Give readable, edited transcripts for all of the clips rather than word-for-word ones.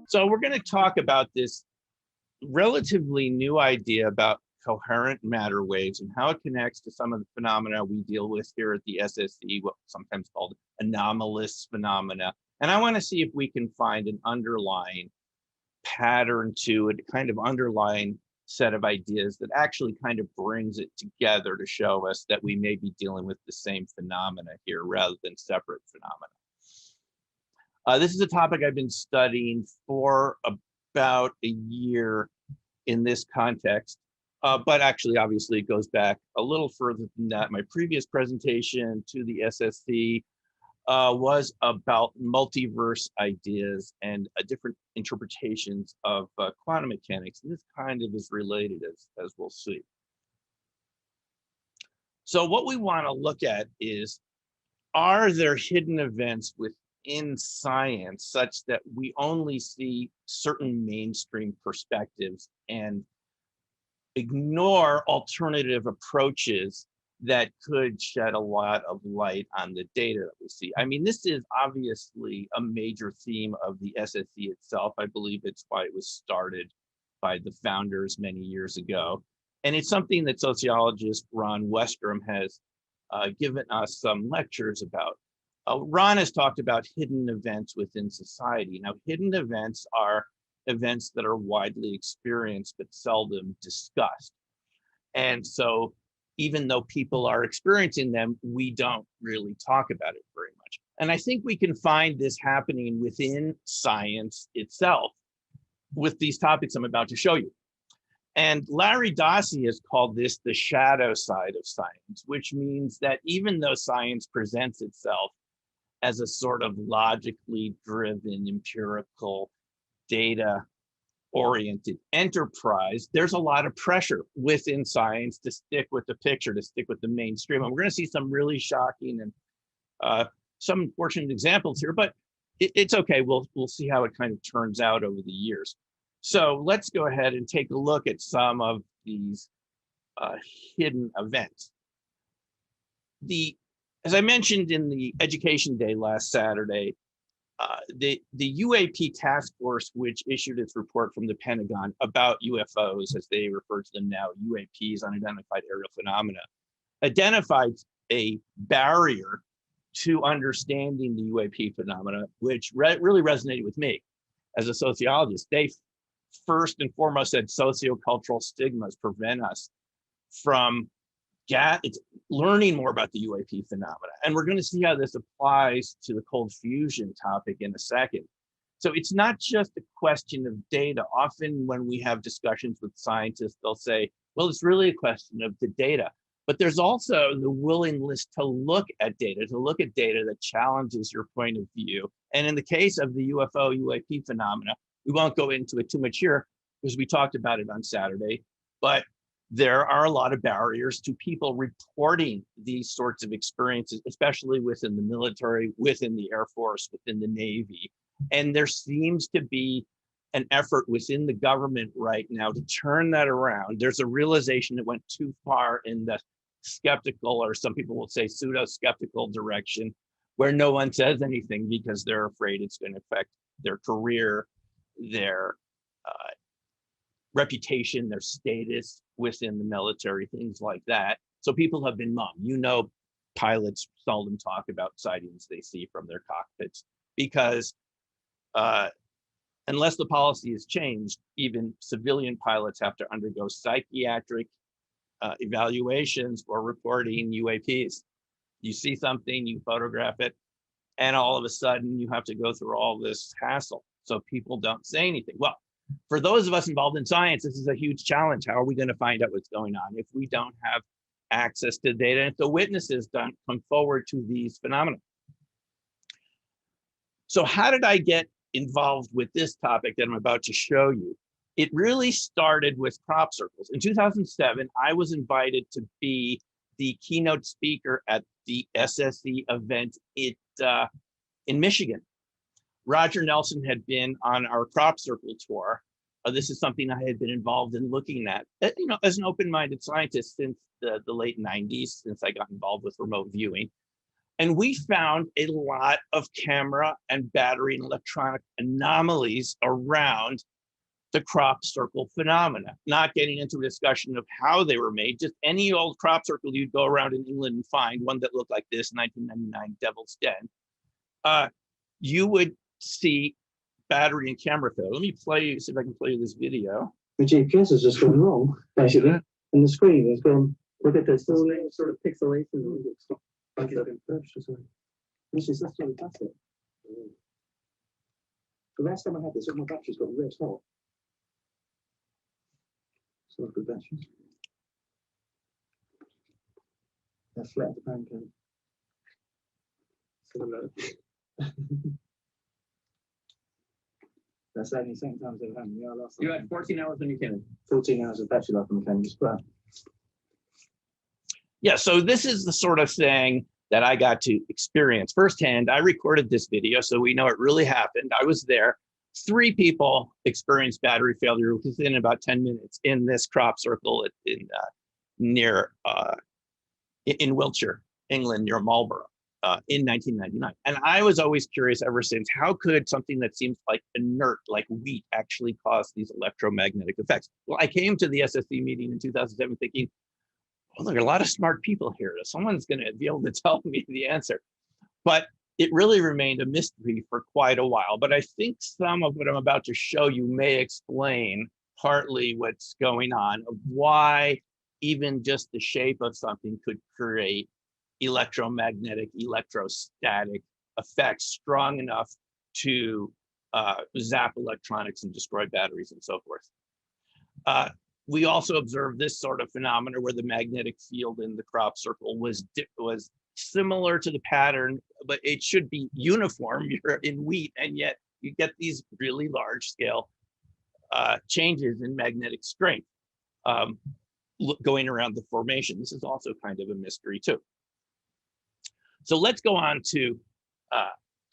So we're going to talk about this relatively new idea about coherent matter waves and how it connects to some of the phenomena we deal with here at the SSE, what's sometimes called anomalous phenomena. And I want to see if we can find an underlying pattern to it, kind of underlying set of ideas that actually kind of brings it together to show us that we may be dealing with the same phenomena here rather than separate phenomena. This is a topic I've been studying for about a year in this context, but actually, obviously, it goes back a little further than that. My previous presentation to the SSC was about multiverse ideas and different interpretations of quantum mechanics. And this kind of is related, as we'll see. So what we want to look at is, are there hidden events within science such that we only see certain mainstream perspectives and ignore alternative approaches that could shed a lot of light on the data that we see? I mean, this is obviously a major theme of the SSE itself. I believe it's why it was started by the founders many years ago. And it's something that sociologist Ron Westrom has given us some lectures about. Ron has talked about hidden events within society. Now, hidden events are events that are widely experienced but seldom discussed. And so even though people are experiencing them, we don't really talk about it very much. And I think we can find this happening within science itself with these topics I'm about to show you. And Larry Dossey has called this the shadow side of science, which means that even though science presents itself as a sort of logically driven, empirical, data-oriented enterprise, there's a lot of pressure within science to stick with the picture, to stick with the mainstream. And we're going to see some really shocking and some unfortunate examples here, but it's okay. We'll see how it kind of turns out over the years. So let's go ahead and take a look at some of these hidden events. As I mentioned in the Education Day last Saturday, the UAP task force, which issued its report from the Pentagon about UFOs, as they refer to them now, UAPs, unidentified aerial phenomena, identified a barrier to understanding the UAP phenomena, which really resonated with me as a sociologist. They first and foremost said sociocultural stigmas prevent us from learning more about the UAP phenomena. And we're going to see how this applies to the cold fusion topic in a second. So it's not just a question of data. Often when we have discussions with scientists, they'll say, well, it's really a question of the data. But there's also the willingness to look at data that challenges your point of view. And in the case of the UFO UAP phenomena, we won't go into it too much here because we talked about it on Saturday, but there are a lot of barriers to people reporting these sorts of experiences, especially within the military, within the Air Force, within the Navy. And there seems to be an effort within the government right now to turn that around. There's a realization that went too far in the skeptical, or some people will say pseudo-skeptical direction, where no one says anything because they're afraid it's going to affect their career, their reputation, their status within the military, things like that. So people have been mum. You know, pilots seldom talk about sightings they see from their cockpits because unless the policy is changed, even civilian pilots have to undergo psychiatric evaluations for reporting UAPs. You see something, you photograph it, and all of a sudden you have to go through all this hassle. So people don't say anything. Well, for those of us involved in science, this is a huge challenge. How are we going to find out what's going on if we don't have access to data, and if the witnesses don't come forward to these phenomena? So how did I get involved with this topic that I'm about to show you? It really started with crop circles. In 2007, I was invited to be the keynote speaker at the SSE event in Michigan. Roger Nelson had been on our crop circle tour. This is something I had been involved in looking at, as an open-minded scientist since the late 90s, since I got involved with remote viewing. And we found a lot of camera and battery and electronic anomalies around the crop circle phenomena, not getting into a discussion of how they were made, just any old crop circle you'd go around in England and find one that looked like this, 1999 Devil's Den, you would see battery and camera failure. Let me play, see if I can play you this video. The GPS has just gone wrong, basically, and the screen has gone, look at this, sort of pixelation. Like it's been pushed or something. That's really classic. The last time I had this, my batteries got red hot. It's not good batteries. That's flat the pancake. That's only the same time as I've had. You had 14 hours on your Canon. 14 hours of battery life on the Canon as well. Yeah, so this is the sort of thing that I got to experience firsthand. I recorded this video, so we know it really happened. I was there. 3 people experienced battery failure within about 10 minutes in this crop circle in Wiltshire, England, near Marlborough, in 1999. And I was always curious ever since, how could something that seems like inert, like wheat, actually cause these electromagnetic effects? Well, I came to the SSC meeting in 2007 thinking, well, there are a lot of smart people here. Someone's going to be able to tell me the answer. But it really remained a mystery for quite a while. But I think some of what I'm about to show you may explain partly what's going on, of why even just the shape of something could create electromagnetic, electrostatic effects strong enough to zap electronics and destroy batteries and so forth. We also observed this sort of phenomena where the magnetic field in the crop circle was similar to the pattern, but it should be uniform. You're in wheat, and yet you get these really large scale changes in magnetic strength going around the formation. This is also kind of a mystery too. So let's go on to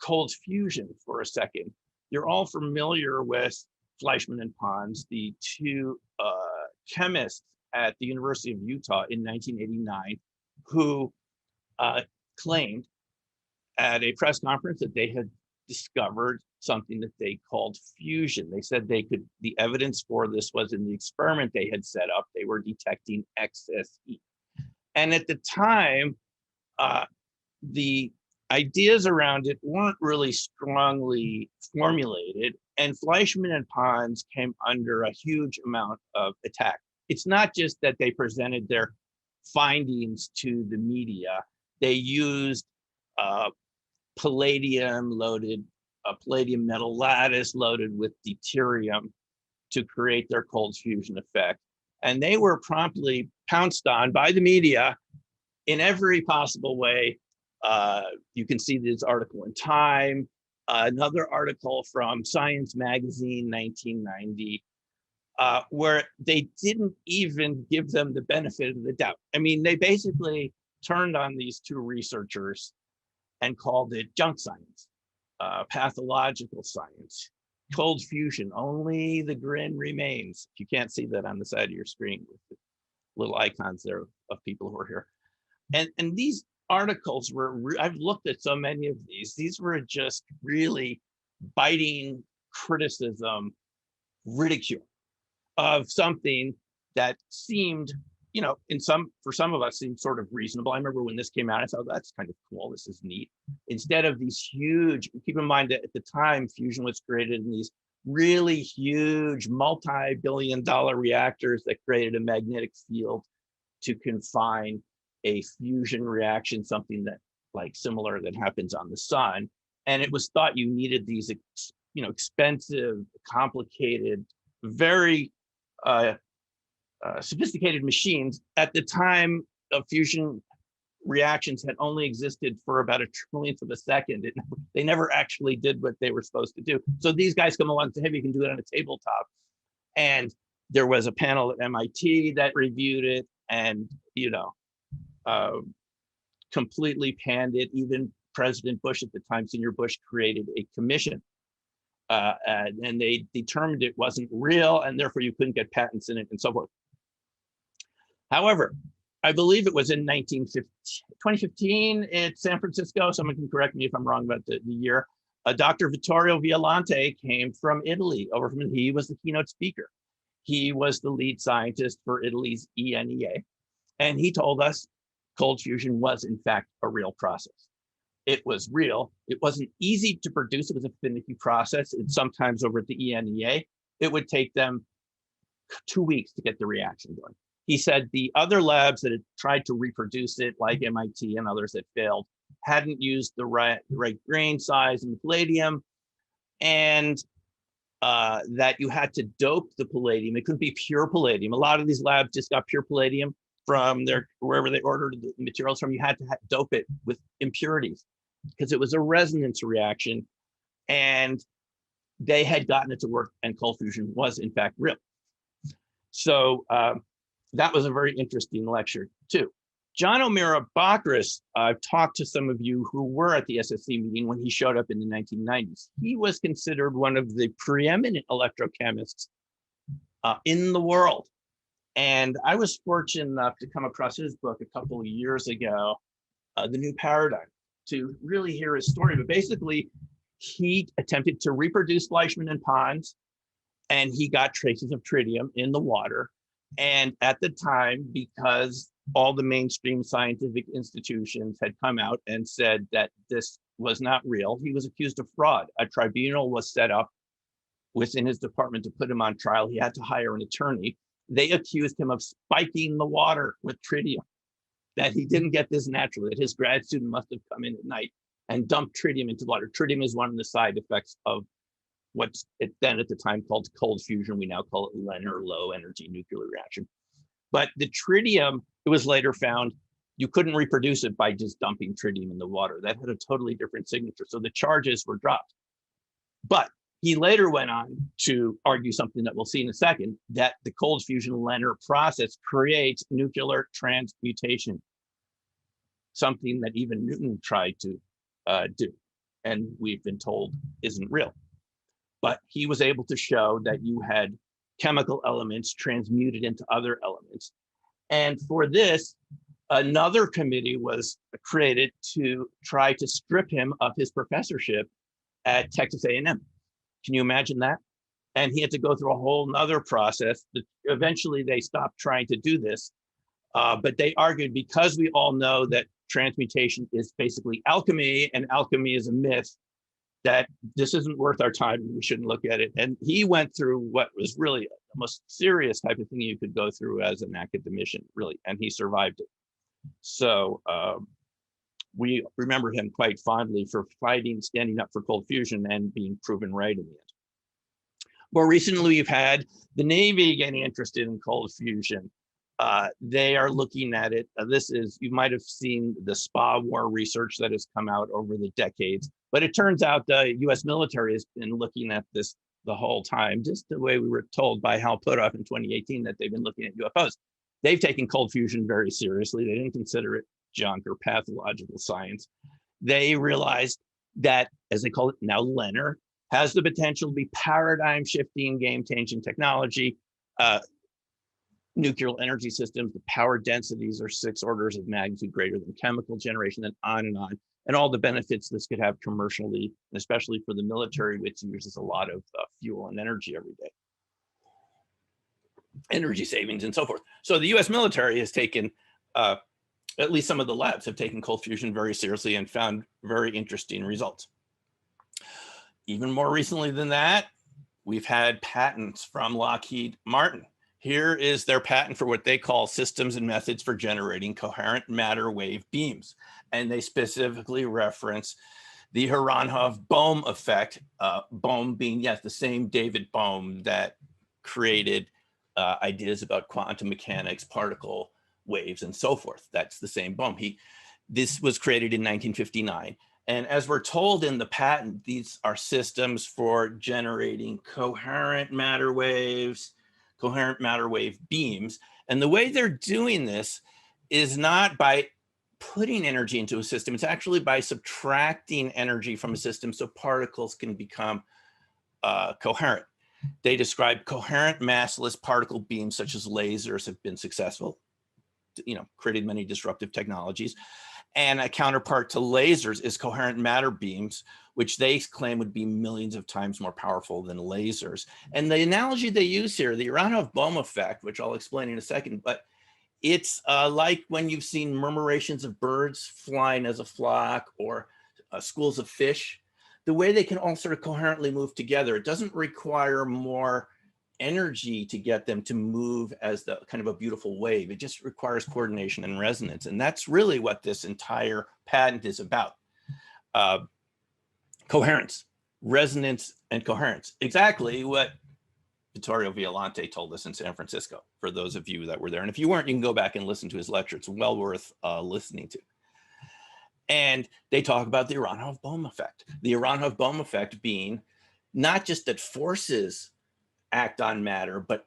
cold fusion for a second. You're all familiar with Fleischmann and Pons, the 2 chemists at the University of Utah in 1989, who claimed at a press conference that they had discovered something that they called fusion. They said the evidence for this was in the experiment they had set up. They were detecting excess heat. And at the time, the ideas around it weren't really strongly formulated, and Fleischmann and Pons came under a huge amount of attack. It's not just that they presented their findings to the media. They used palladium metal lattice loaded with deuterium to create their cold fusion effect. And they were promptly pounced on by the media in every possible way. You can see this article in Time, another article from Science Magazine, 1990, where they didn't even give them the benefit of the doubt. I mean, they basically turned on these 2 researchers and called it junk science, pathological science, cold fusion. Only the grin remains. You can't see that on the side of your screen with the little icons there of people who are here. And these articles were, I've looked at so many of these were just really biting criticism, ridicule of something that seemed, for some of us seemed sort of reasonable. I remember when this came out, I thought, that's kind of cool, this is neat. Instead of these huge, keep in mind that at the time, fusion was created in these really huge multi-billion-dollar reactors that created a magnetic field to confine a fusion reaction, something that similar that happens on the sun. And it was thought you needed these, expensive, complicated, very sophisticated machines. At the time of fusion reactions had only existed for about a trillionth of a second. They never actually did what they were supposed to do. So these guys come along and say, hey, you can do it on a tabletop. And there was a panel at MIT that reviewed it and, completely panned it. Even President Bush at the time, Senior Bush, created a commission. And they determined it wasn't real, and therefore you couldn't get patents in it and so forth. However, I believe it was in 2015 in San Francisco. Someone can correct me if I'm wrong about the year. Dr. Vittorio Violante came from Italy. He was the keynote speaker. He was the lead scientist for Italy's ENEA. And he told us cold fusion was, in fact, a real process. It was real. It wasn't easy to produce. It was a finicky process. And sometimes over at the ENEA, it would take them 2 weeks to get the reaction going. He said the other labs that had tried to reproduce it, like MIT and others that failed, hadn't used the right grain size in the palladium, and that you had to dope the palladium. It couldn't be pure palladium. A lot of these labs just got pure palladium from wherever they ordered the materials from. You had to dope it with impurities because it was a resonance reaction, and they had gotten it to work, and cold fusion was in fact real. So that was a very interesting lecture too. John O'Meara Bacchus, I've talked to some of you who were at the SSC meeting when he showed up in the 1990s. He was considered one of the preeminent electrochemists in the world. And I was fortunate enough to come across his book a couple of years ago, The New Paradigm, to really hear his story. But basically, he attempted to reproduce Fleischmann in ponds, and he got traces of tritium in the water. And at the time, because all the mainstream scientific institutions had come out and said that this was not real, he was accused of fraud. A tribunal was set up within his department to put him on trial. He had to hire an attorney. They accused him of spiking the water with tritium, that he didn't get this naturally, that his grad student must have come in at night and dumped tritium into the water. Tritium is one of the side effects of what's then at the time called cold fusion. We now call it LEN, or low energy nuclear reaction. But the tritium, it was later found, you couldn't reproduce it by just dumping tritium in the water. That had a totally different signature. So the charges were dropped. But he later went on to argue something that we'll see in a second, that the cold fusion LENR process creates nuclear transmutation, something that even Newton tried to do, and we've been told isn't real. But he was able to show that you had chemical elements transmuted into other elements. And for this, another committee was created to try to strip him of his professorship at Texas A&M. Can you imagine that? And he had to go through a whole nother process. Eventually, they stopped trying to do this. But they argued, because we all know that transmutation is basically alchemy, and alchemy is a myth, that this isn't worth our time, we shouldn't look at it. And he went through what was really the most serious type of thing you could go through as an academician, really, and he survived it. So we remember him quite fondly for standing up for cold fusion and being proven right in the end. More recently, we've had the Navy getting interested in cold fusion. They are looking at it. This is, you might have seen the spa war research that has come out over the decades, but it turns out the US military has been looking at this the whole time, just the way we were told by Hal Puthoff in 2018 that they've been looking at UFOs. They've taken cold fusion very seriously. They didn't consider it junk or pathological science. They realized that, as they call it now, LENR, has the potential to be paradigm shifting, game changing technology. Nuclear energy systems, the power densities are 6 orders of magnitude greater than chemical generation, and on, and all the benefits this could have commercially, and especially for the military, which uses a lot of fuel and energy every day. Energy savings and so forth. So the US military has taken, at least some of the labs have taken cold fusion very seriously and found very interesting results. Even more recently than that, we've had patents from Lockheed Martin. Here is their patent for what they call systems and methods for generating coherent matter wave beams. And they specifically reference the Herrenhoff-Bohm effect, Bohm being, yes, the same David Bohm that created ideas about quantum mechanics, particle waves, and so forth. That's the same Bohm. This was created in 1959. And as we're told in the patent, these are systems for generating coherent matter waves, coherent matter wave beams. And the way they're doing this is not by putting energy into a system, it's actually by subtracting energy from a system so particles can become coherent. They describe coherent massless particle beams such as lasers have been successful. created many disruptive technologies. And a counterpart to lasers is coherent matter beams, which they claim would be millions of times more powerful than lasers. And the analogy they use here, the Aronoff-Bohm effect, which I'll explain in a second, but it's like when you've seen murmurations of birds flying as a flock, or schools of fish, the way they can all sort of coherently move together. It doesn't require more energy to get them to move as the kind of a beautiful wave. It just requires coordination and resonance. And that's really what this entire patent is about. Coherence, resonance, and coherence. Exactly what Vittorio Violante told us in San Francisco, for those of you that were there. And if you weren't, you can go back and listen to his lecture. It's well worth listening to. And they talk about the Aronoff-Bohm effect. The Aronoff-Bohm effect being not just that forces act on matter, but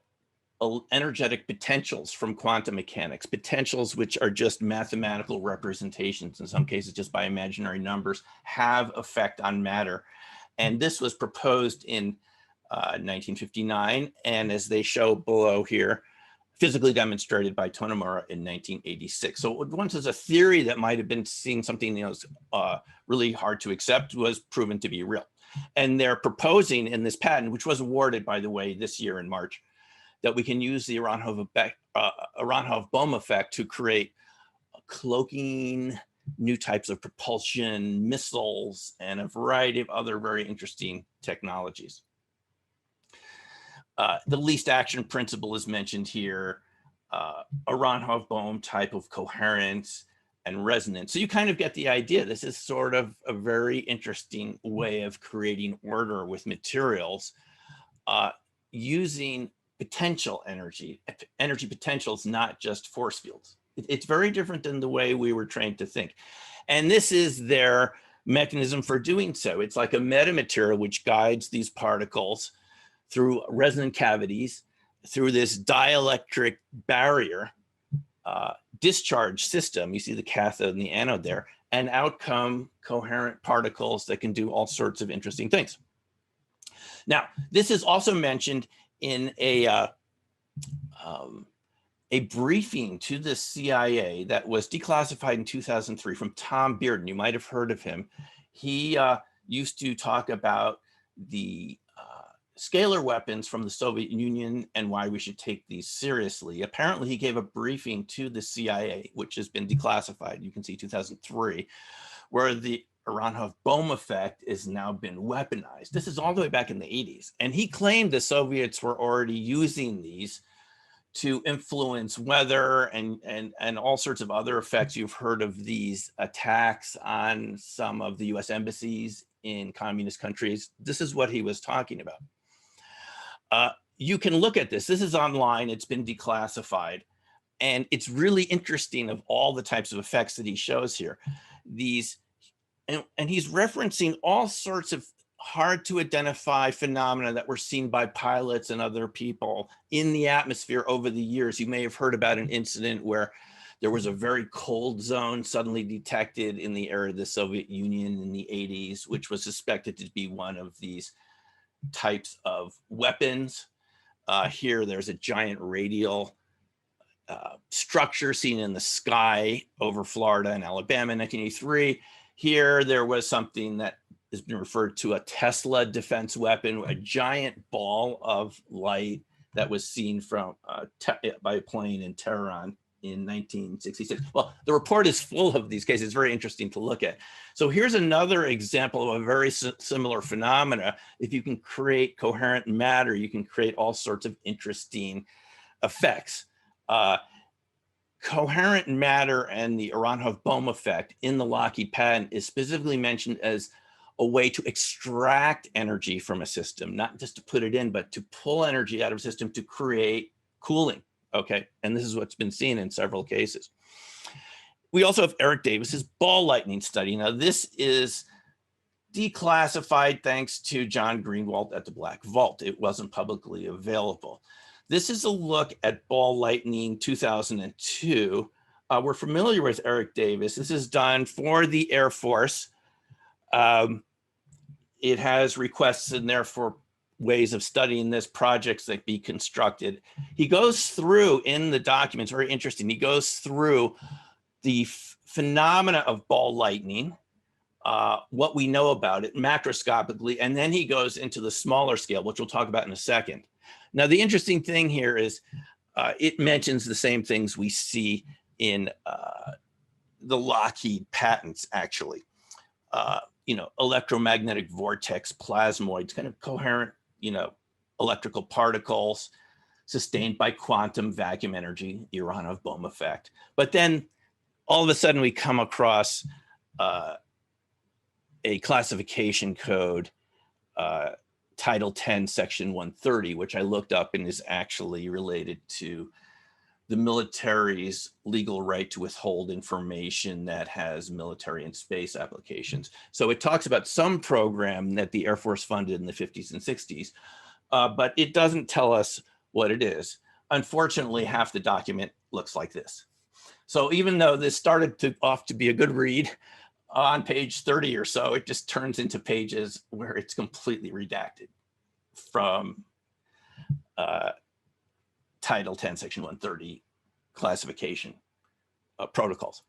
energetic potentials from quantum mechanics, potentials which are just mathematical representations, in some cases just by imaginary numbers, have effect on matter. And this was proposed in 1959, and as they show below here, physically demonstrated by Tonomura in 1986. So once as a theory that might have been seeing something really hard to accept, was proven to be real. And they're proposing in this patent, which was awarded, by the way, this year in March, that we can use the Aronoff-Bohm effect to create cloaking, new types of propulsion, missiles, and a variety of other very interesting technologies. The least action principle is mentioned here, Aronoff-Bohm type of coherence and resonance. So you kind of get the idea. This is sort of a very interesting way of creating order with materials using potential energy potentials, not just force fields. It's very different than the way we were trained to think. And this is their mechanism for doing so. It's like a metamaterial which guides these particles through resonant cavities, through this dielectric barrier discharge system. You see the cathode and the anode there, and out come coherent particles that can do all sorts of interesting things. Now, this is also mentioned in a briefing to the CIA that was declassified in 2003 from Tom Bearden. You might have heard of him. He used to talk about the scalar weapons from the Soviet Union and why we should take these seriously. Apparently, he gave a briefing to the CIA, which has been declassified. You can see 2003, where the Aronoff-Bohm effect has now been weaponized. This is all the way back in the 80s. And he claimed the Soviets were already using these to influence weather and all sorts of other effects. You've heard of these attacks on some of the US embassies in communist countries. This is what he was talking about. You can look at this. This is online. It's been declassified. And it's really interesting of all the types of effects that he shows here. These, and he's referencing all sorts of hard to identify phenomena that were seen by pilots and other people in the atmosphere over the years. You may have heard about an incident where there was a very cold zone suddenly detected in the area of the Soviet Union in the 80s, which was suspected to be one of these types of weapons. Here, there's a giant radial structure seen in the sky over Florida and Alabama in 1983. Here, there was something that has been referred to a Tesla defense weapon, a giant ball of light that was seen from by a plane in Tehran in 1966. Well, the report is full of these cases. It's very interesting to look at. So here's another example of a very similar phenomena. If you can create coherent matter, you can create all sorts of interesting effects. Coherent matter and the Aronoff-Bohm effect in the Lockheed patent is specifically mentioned as a way to extract energy from a system, not just to put it in, but to pull energy out of a system to create cooling. Okay, and this is what's been seen in several cases. We also have Eric Davis's ball lightning study. Now, this is declassified thanks to John Greenwald at the Black Vault. It wasn't publicly available. This is a look at ball lightning 2002. We're familiar with Eric Davis. This is done for the Air Force. It has requests in there for ways of studying this, projects that be constructed. He goes through in the documents, very interesting. He goes through the phenomena of ball lightning, what we know about it macroscopically, and then he goes into the smaller scale, which we'll talk about in a second. Now, the interesting thing here is it mentions the same things we see in the Lockheed patents, actually. Electromagnetic vortex, plasmoids, kind of coherent, electrical particles sustained by quantum vacuum energy, Uranov-Bohm effect. But then all of a sudden we come across a classification code, Title 10, Section 130, which I looked up and is actually related to the military's legal right to withhold information that has military and space applications. So it talks about some program that the Air Force funded in the 50s and 60s, but it doesn't tell us what it is. Unfortunately, half the document looks like this. So even though this started off to be a good read, on page 30 or so, it just turns into pages where it's completely redacted from Title 10, Section 130 classification protocols.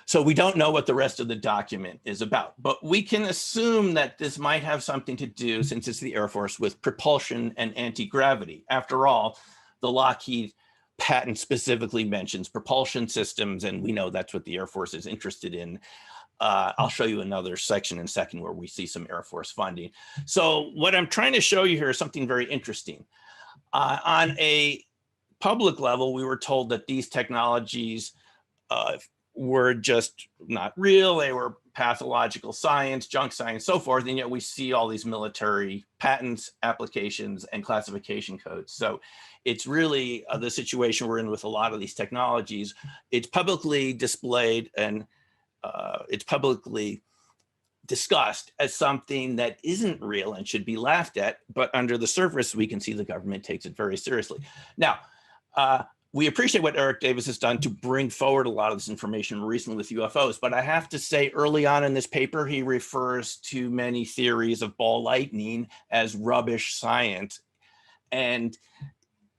So we don't know what the rest of the document is about, but we can assume that this might have something to do, since it's the Air Force, with propulsion and anti-gravity. After all, the Lockheed patent specifically mentions propulsion systems, and we know that's what the Air Force is interested in. I'll show you another section in a second where we see some Air Force funding. So what I'm trying to show you here is something very interesting. On a public level, we were told that these technologies were just not real. They were pathological science, junk science, so forth. And yet we see all these military patents, applications, and classification codes. So it's really the situation we're in with a lot of these technologies. It's publicly displayed and it's publicly discussed as something that isn't real and should be laughed at, but under the surface, we can see the government takes it very seriously. Now, we appreciate what Eric Davis has done to bring forward a lot of this information recently with UFOs, but I have to say early on in this paper, he refers to many theories of ball lightning as rubbish science. And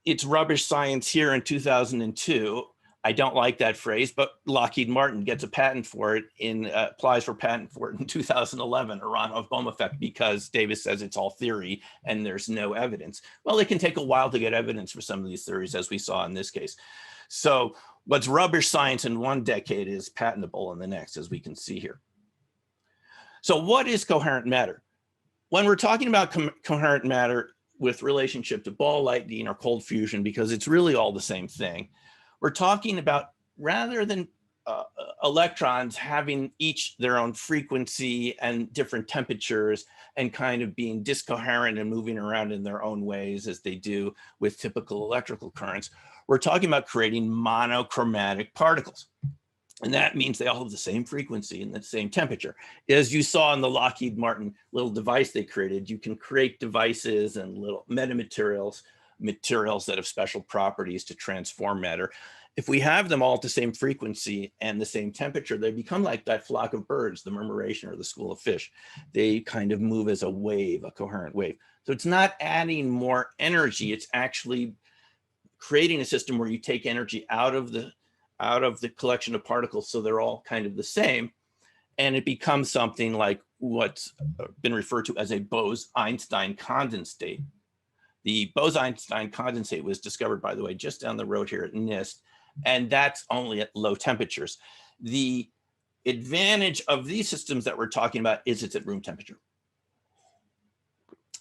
it's rubbish science here in 2002. I don't like that phrase, but Lockheed Martin gets a patent for it applies for patent for it in 2011, Uranov-Bohm effect, because Davis says it's all theory and there's no evidence. Well, it can take a while to get evidence for some of these theories, as we saw in this case. So what's rubbish science in one decade is patentable in the next, as we can see here. So what is coherent matter? When we're talking about coherent matter with relationship to ball lightning or cold fusion, because it's really all the same thing, we're talking about, rather than electrons having each their own frequency and different temperatures and kind of being discoherent and moving around in their own ways as they do with typical electrical currents, we're talking about creating monochromatic particles. And that means they all have the same frequency and the same temperature. As you saw in the Lockheed Martin little device they created, you can create devices and little metamaterials, materials that have special properties to transform matter. If we have them all at the same frequency and the same temperature, they become like that flock of birds, the murmuration or the school of fish. They kind of move as a wave, a coherent wave. So it's not adding more energy, it's actually creating a system where you take energy out of the collection of particles so they're all kind of the same, and it becomes something like what's been referred to as a Bose-Einstein condensate. The Bose-Einstein condensate was discovered, by the way, just down the road here at NIST, and that's only at low temperatures. The advantage of these systems that we're talking about is it's at room temperature,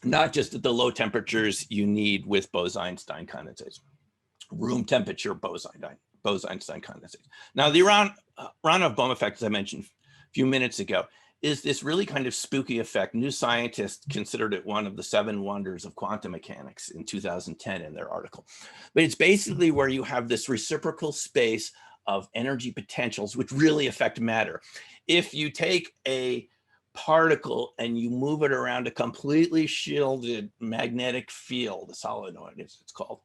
not just at the low temperatures you need with Bose-Einstein condensates. Room temperature Bose-Einstein condensates. Now, the Uranov-Bohm effect, as I mentioned a few minutes ago, is this really kind of spooky effect. New Scientist considered it one of the 7 wonders of quantum mechanics in 2010 in their article. But it's basically where you have this reciprocal space of energy potentials, which really affect matter. If you take a particle and you move it around a completely shielded magnetic field, a solenoid as it's called,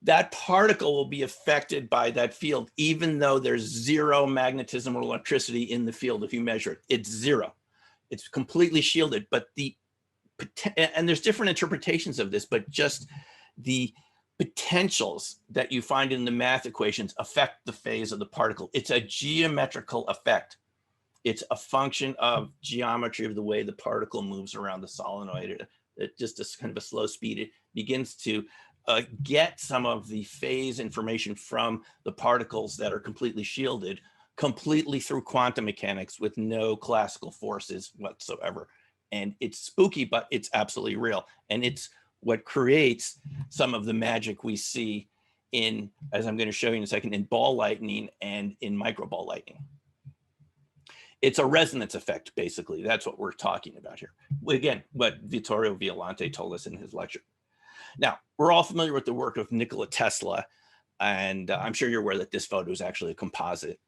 that particle will be affected by that field, even though there's zero magnetism or electricity in the field. If you measure it, it's zero. It's completely shielded, but the and there's different interpretations of this, but just the potentials that you find in the math equations affect the phase of the particle. It's a geometrical effect. It's a function of geometry of the way the particle moves around the solenoid. It just is kind of a slow speed. It begins to get some of the phase information from the particles that are completely shielded, completely through quantum mechanics with no classical forces whatsoever. And it's spooky, but it's absolutely real. And it's what creates some of the magic we see in, as I'm going to show you in a second, in ball lightning and in microball lightning. It's a resonance effect, basically. That's what we're talking about here. Again, what Vittorio Violante told us in his lecture. Now, we're all familiar with the work of Nikola Tesla, and I'm sure you're aware that this photo is actually a composite,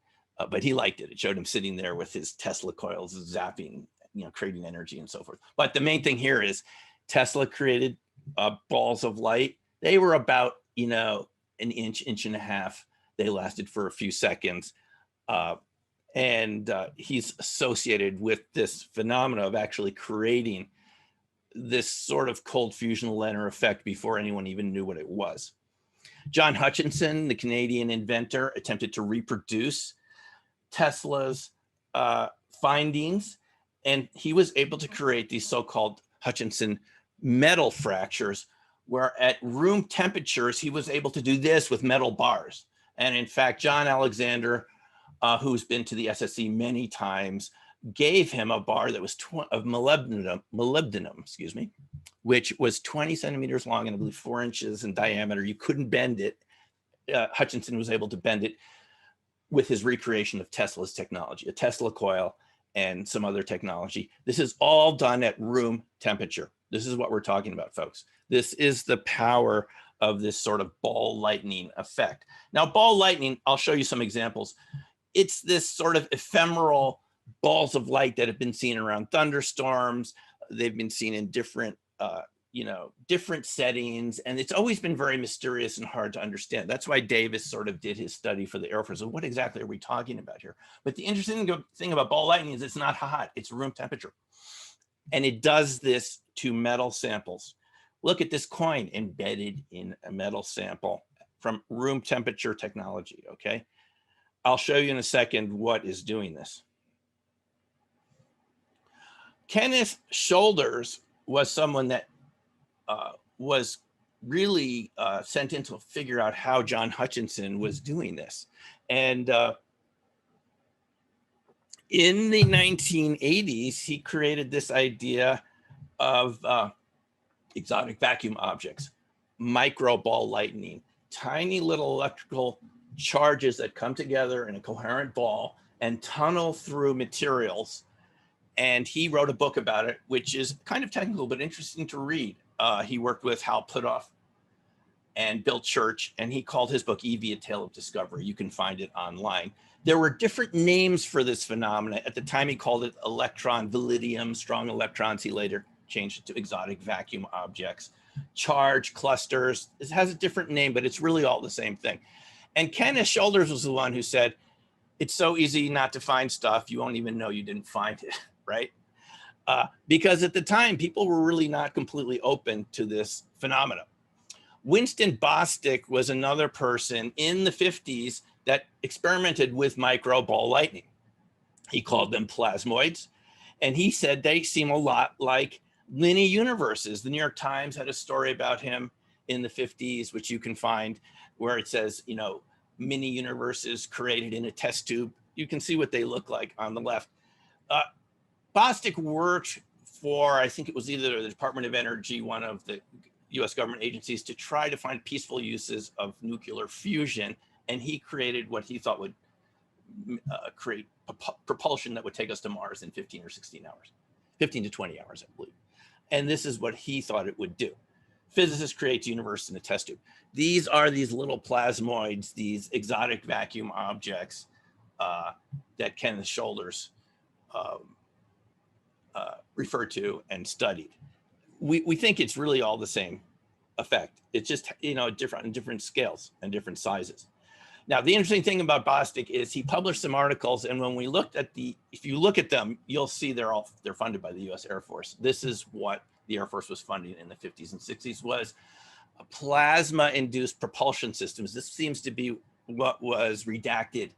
but he liked it. It showed him sitting there with his Tesla coils zapping, creating energy and so forth. But the main thing here is Tesla created balls of light. They were about, an inch and a half. They lasted for a few seconds. And he's associated with this phenomena of actually creating this sort of cold fusion Lehner effect before anyone even knew what it was. John Hutchison, the Canadian inventor, attempted to reproduce Tesla's findings, and he was able to create these so-called Hutchison metal fractures, where at room temperatures, he was able to do this with metal bars. And in fact, John Alexander, who's been to the SSE many times, gave him a bar that was of molybdenum, excuse me, which was 20 centimeters long and I believe 4 inches in diameter. You couldn't bend it. Hutchison was able to bend it with his recreation of Tesla's technology, a Tesla coil and some other technology. This is all done at room temperature. This is what we're talking about, folks. This is the power of this sort of ball lightning effect. Now, ball lightning, I'll show you some examples. It's this sort of ephemeral balls of light that have been seen around thunderstorms. They've been seen in different, different settings, and it's always been very mysterious and hard to understand. That's why Davis sort of did his study for the Air Force. So what exactly are we talking about here? But the interesting thing about ball lightning is it's not hot, it's room temperature. And it does this to metal samples. Look at this coin embedded in a metal sample from room temperature technology, okay? I'll show you in a second what is doing this. Kenneth Shoulders was someone that was really sent in to figure out how John Hutchison was doing this. And in the 1980s, he created this idea of exotic vacuum objects, micro ball lightning, tiny little electrical charges that come together in a coherent ball and tunnel through materials. And he wrote a book about it, which is kind of technical, but interesting to read. He worked with Hal Puthoff and Bill Church, and he called his book EV, A Tale of Discovery. You can find it online. There were different names for this phenomena. At the time, he called it electron validium, strong electrons. He later changed it to exotic vacuum objects, charge clusters. It has a different name, but it's really all the same thing. And Kenneth Shoulders was the one who said, it's so easy not to find stuff, you won't even know you didn't find it, right? Because at the time, people were really not completely open to this phenomenon. Winston Bostick was another person in the 50s that experimented with micro ball lightning. He called them plasmoids, and he said they seem a lot like linear universes. The New York Times had a story about him in the 50s, which you can find, where it says, mini universes created in a test tube. You can see what they look like on the left. Bostick worked for, I think it was either the Department of Energy, one of the US government agencies, to try to find peaceful uses of nuclear fusion. And he created what he thought would create propulsion that would take us to Mars in 15 or 16 hours, 15 to 20 hours, I believe. And this is what he thought it would do. Physicists create the universe in a test tube. These are these little plasmoids, these exotic vacuum objects that Kenneth Shoulders referred to and studied. We think it's really all the same effect. It's just, different scales and different sizes. Now, the interesting thing about Bostick is he published some articles, and when we looked at if you look at them, you'll see they're funded by the US Air Force. This is what the Air Force was funding in the 50s and 60s was plasma-induced propulsion systems. This seems to be what was redacted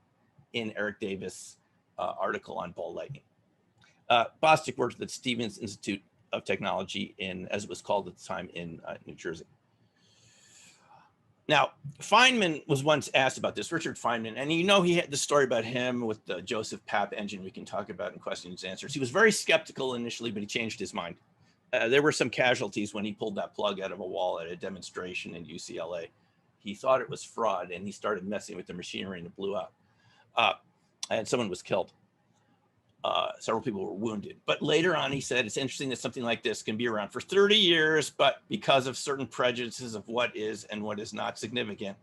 in Eric Davis' article on ball lightning. Bostic worked at the Stevens Institute of Technology in, as it was called at the time, in New Jersey. Now, Feynman was once asked about this, Richard Feynman, and you know he had the story about him with the Joseph Papp engine we can talk about in questions and answers. He was very skeptical initially, but he changed his mind. There were some casualties when he pulled that plug out of a wall at a demonstration in UCLA. He thought it was fraud, and he started messing with the machinery, and it blew up. And someone was killed. Several people were wounded. But later on, he said, it's interesting that something like this can be around for 30 years, but because of certain prejudices of what is and what is not significant,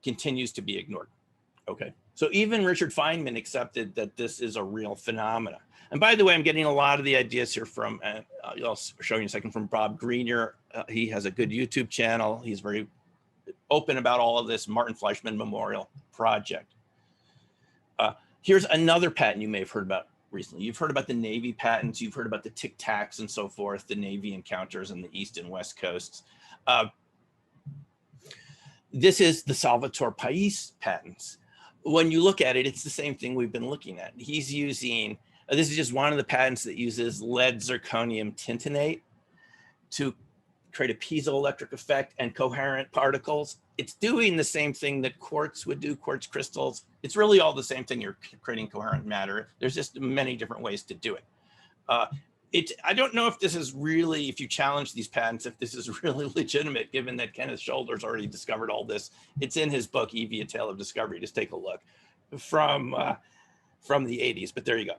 continues to be ignored. Okay, so even Richard Feynman accepted that this is a real phenomena. And by the way, I'm getting a lot of the ideas here from, I'll show you in a second, from Bob Greenyer. He has a good YouTube channel. He's very open about all of this, Martin Fleischmann Memorial Project. Here's another patent you may have heard about recently. You've heard about the Navy patents. You've heard about the Tic Tacs and so forth, the Navy encounters on the East and West coasts. This is the Salvatore Pais patents. When you look at it, it's the same thing we've been looking at. He's using, this is just one of the patents that uses lead zirconium tintonate to create a piezoelectric effect and coherent particles. It's doing the same thing that quartz would do, quartz crystals. It's really all the same thing. You're creating coherent matter. There's just many different ways to do it. I don't know if this is really, if you challenge these patents, if this is really legitimate, given that Kenneth Shoulders already discovered all this. It's in his book, Evie, A Tale of Discovery. Just take a look from the 80s, but there you go.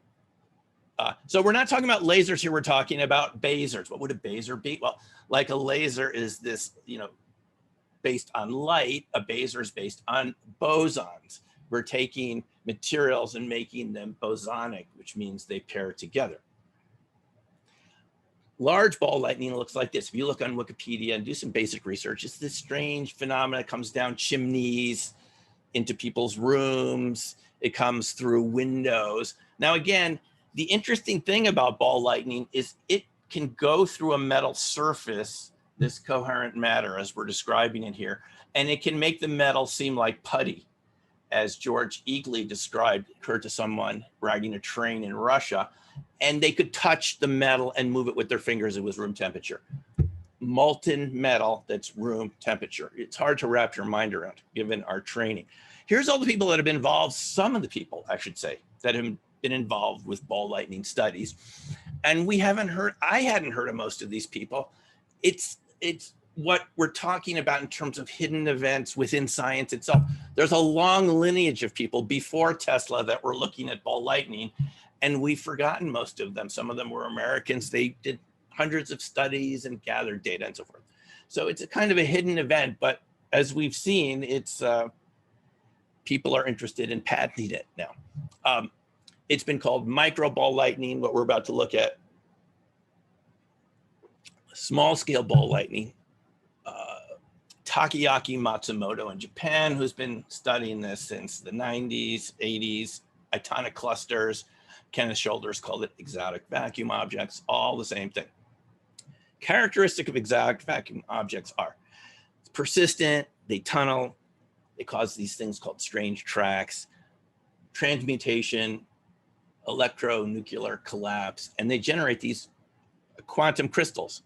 So we're not talking about lasers here. We're talking about basers. What would a baser be? Well, like a laser is this, based on light. A baser is based on bosons. We're taking materials and making them bosonic, which means they pair together. Large ball lightning looks like this. If you look on Wikipedia and do some basic research, it's this strange phenomenon. It comes down chimneys into people's rooms. It comes through windows. Now, again, the interesting thing about ball lightning is it can go through a metal surface, this coherent matter as we're describing it here, and it can make the metal seem like putty, as George Eagley described, occurred to someone riding a train in Russia, and they could touch the metal and move it with their fingers. It was room temperature. Molten metal that's room temperature. It's hard to wrap your mind around given our training. Here's all the people that have been involved, some of the people, I should say, that have been involved with ball lightning studies. And we haven't heard, I hadn't heard of most of these people. It's what we're talking about in terms of hidden events within science itself. There's a long lineage of people before Tesla that were looking at ball lightning, and we've forgotten most of them. Some of them were Americans. They did hundreds of studies and gathered data and so forth. So it's a kind of a hidden event, but as we've seen, it's people are interested in patenting it now. It's been called micro ball lightning, what we're about to look at. Small scale ball lightning. Takeaki Matsumoto in Japan, who's been studying this since the 90s, 80s, itonic clusters. Kenneth Shoulders called it exotic vacuum objects, all the same thing. Characteristic of exotic vacuum objects are persistent, they tunnel, they cause these things called strange tracks, transmutation, electronuclear collapse, and they generate these quantum crystals.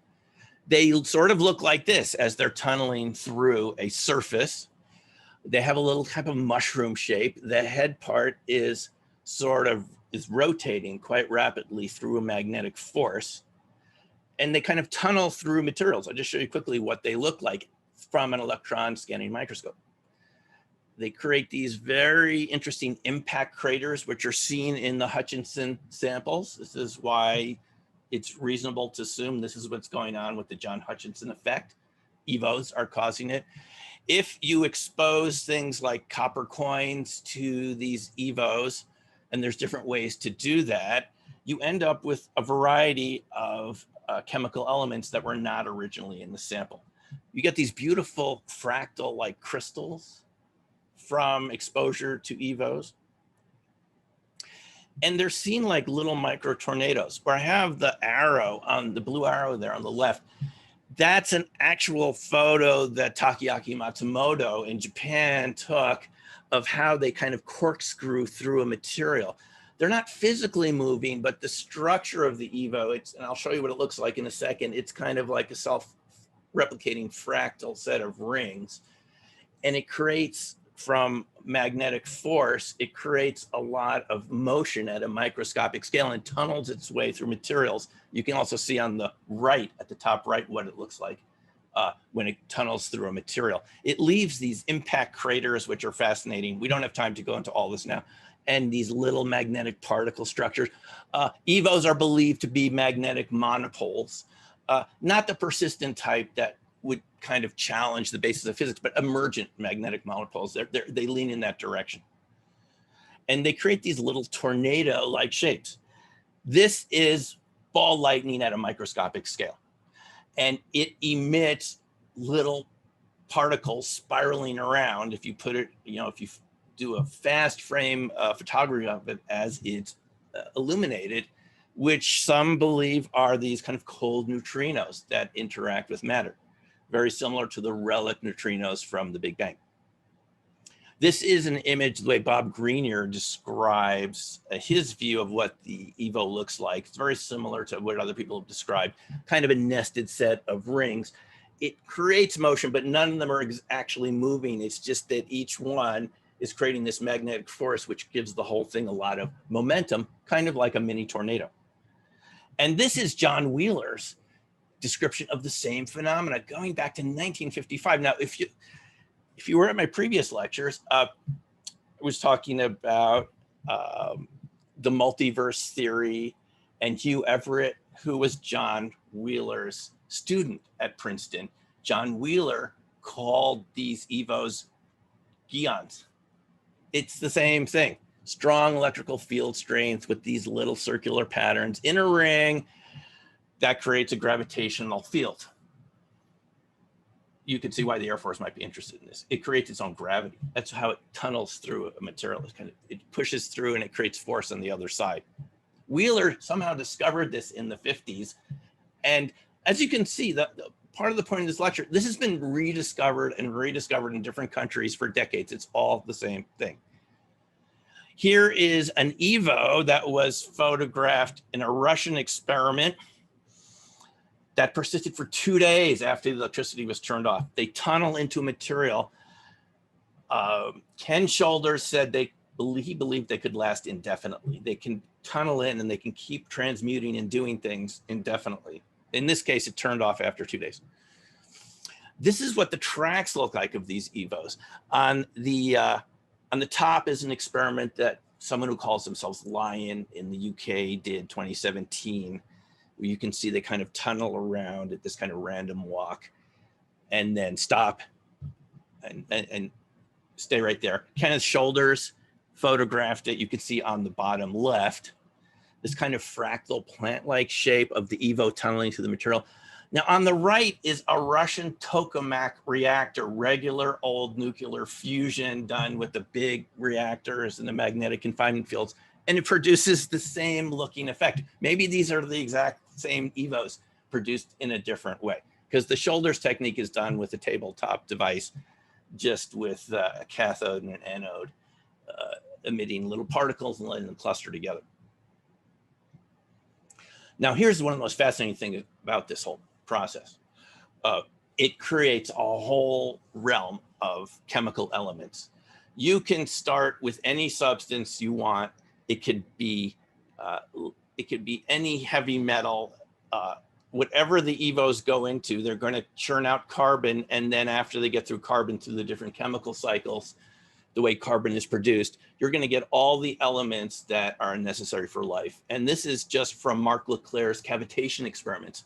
They sort of look like this as they're tunneling through a surface. They have a little type of mushroom shape. The head part is rotating quite rapidly through a magnetic force. And they kind of tunnel through materials. I'll just show you quickly what they look like from an electron scanning microscope. They create these very interesting impact craters, which are seen in the Hutchison samples. This is why it's reasonable to assume this is what's going on with the John Hutchison effect. EVOs are causing it. If you expose things like copper coins to these EVOs, and there's different ways to do that, you end up with a variety of chemical elements that were not originally in the sample. You get these beautiful fractal-like crystals from exposure to EVOs. And they're seen like little micro tornadoes. Where I have the arrow on the blue arrow there on the left, that's an actual photo that Takeaki Matsumoto in Japan took of how they kind of corkscrew through a material. They're not physically moving, but the structure of the EVO, and I'll show you what it looks like in a second, it's kind of like a self-replicating fractal set of rings. And it creates, from magnetic force, it creates a lot of motion at a microscopic scale and tunnels its way through materials. You can also see on the right, at the top right, what it looks like when it tunnels through a material. It leaves these impact craters, which are fascinating. We don't have time to go into all this now. And these little magnetic particle structures. EVOs are believed to be magnetic monopoles, not the persistent type that would kind of challenge the basis of physics, but emergent magnetic monopoles. They lean in that direction. And they create these little tornado-like shapes. This is ball lightning at a microscopic scale. And it emits little particles spiraling around. If you put it, if you do a fast frame photography of it as it's illuminated, which some believe are these kind of cold neutrinos that interact with matter, very similar to the relic neutrinos from the Big Bang. This is an image, the way Bob Greenyer describes his view of what the EVO looks like. It's very similar to what other people have described, kind of a nested set of rings. It creates motion, but none of them are actually moving. It's just that each one is creating this magnetic force, which gives the whole thing a lot of momentum, kind of like a mini tornado. And this is John Wheeler's description of the same phenomena going back to 1955. Now, if you were at my previous lectures, I was talking about the multiverse theory and Hugh Everett, who was John Wheeler's student at Princeton. John Wheeler called these EVOs geons. It's the same thing. Strong electrical field strength with these little circular patterns in a ring that creates a gravitational field. You can see why the Air Force might be interested in this. It creates its own gravity. That's how it tunnels through a material. It pushes through and it creates force on the other side. Wheeler somehow discovered this in the 50s. And as you can see, the part of the point of this lecture, this has been rediscovered and rediscovered in different countries for decades. It's all the same thing. Here is an EVO that was photographed in a Russian experiment that persisted for 2 days after the electricity was turned off. They tunnel into a material. Ken Shoulders said he believed they could last indefinitely. They can tunnel in and they can keep transmuting and doing things indefinitely. In this case, it turned off after 2 days. This is what the tracks look like of these EVOs. On the top is an experiment that someone who calls themselves Lion in the UK did 2017. You can see they kind of tunnel around at this kind of random walk and then stop and stay right there. Kenneth Shoulders photographed it. You can see on the bottom left, this kind of fractal plant-like shape of the EVO tunneling through the material. Now on the right is a Russian tokamak reactor, regular old nuclear fusion done with the big reactors and the magnetic confinement fields. And it produces the same looking effect. Maybe these are the exact same EVOs produced in a different way, because the Shoulders technique is done with a tabletop device, just with a cathode and an anode emitting little particles and letting them cluster together. Now, here's one of the most fascinating things about this whole process. It creates a whole realm of chemical elements. You can start with any substance you want. It could be any heavy metal. Whatever the EVOs go into, they're going to churn out carbon, and then after they get through carbon through the different chemical cycles, the way carbon is produced, you're going to get all the elements that are necessary for life. And this is just from Mark Leclerc's cavitation experiments.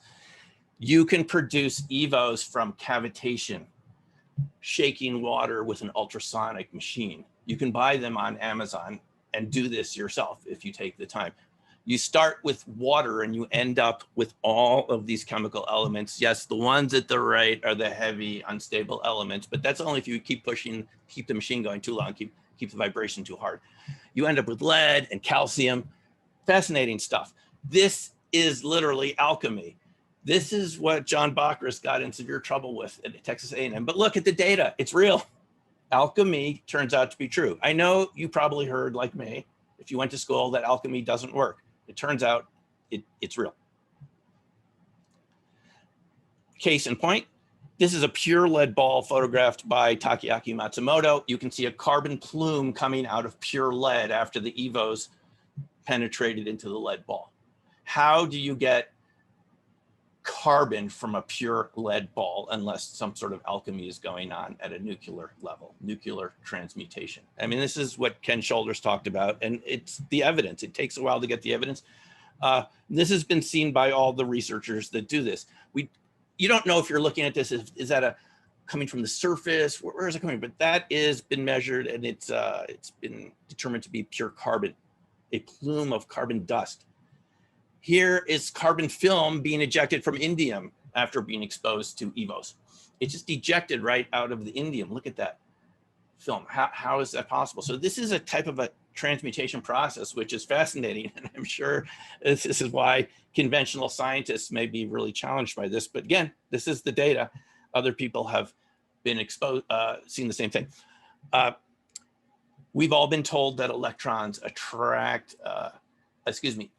You can produce EVOs from cavitation, shaking water with an ultrasonic machine. You can buy them on Amazon and do this yourself if you take the time. You start with water and you end up with all of these chemical elements. Yes, the ones at the right are the heavy, unstable elements, but that's only if you keep the machine going too long, keep the vibration too hard. You end up with lead and calcium. Fascinating stuff. This is literally alchemy. This is what John Bacchus got in severe trouble with at Texas A&M. But look at the data, it's real. Alchemy turns out to be true. I know you probably heard, like me, if you went to school, that alchemy doesn't work. It turns out it's real. Case in point, this is a pure lead ball photographed by Takeaki Matsumoto. You can see a carbon plume coming out of pure lead after the EVOs penetrated into the lead ball. How do you get carbon from a pure lead ball unless some sort of alchemy is going on at a nuclear level, nuclear transmutation? I mean, this is what Ken Shoulders talked about, and it's the evidence. It takes a while to get the evidence. This has been seen by all the researchers that do this. You don't know if you're looking at this, is that coming from the surface? Where is it coming? But that is been measured, and it's been determined to be pure carbon, a plume of carbon dust. Here is carbon film being ejected from indium after being exposed to EVOs. It just ejected right out of the indium. Look at that film. How is that possible? So this is a type of a transmutation process, which is fascinating. And I'm sure this is why conventional scientists may be really challenged by this. But again, this is the data. Other people have been exposed, seen the same thing. We've all been told that electrons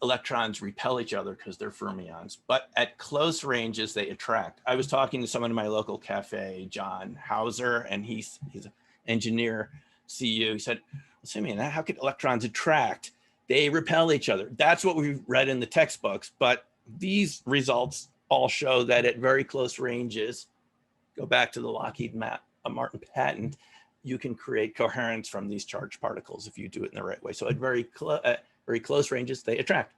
electrons repel each other because they're fermions, but at close ranges, they attract. I was talking to someone in my local cafe, John Hauser, and he's an engineer, CU. He said, well, Simeon, how could electrons attract? They repel each other. That's what we've read in the textbooks, but these results all show that at very close ranges, go back to the Lockheed Martin patent, you can create coherence from these charged particles if you do it in the right way. So at very close ranges, they attract.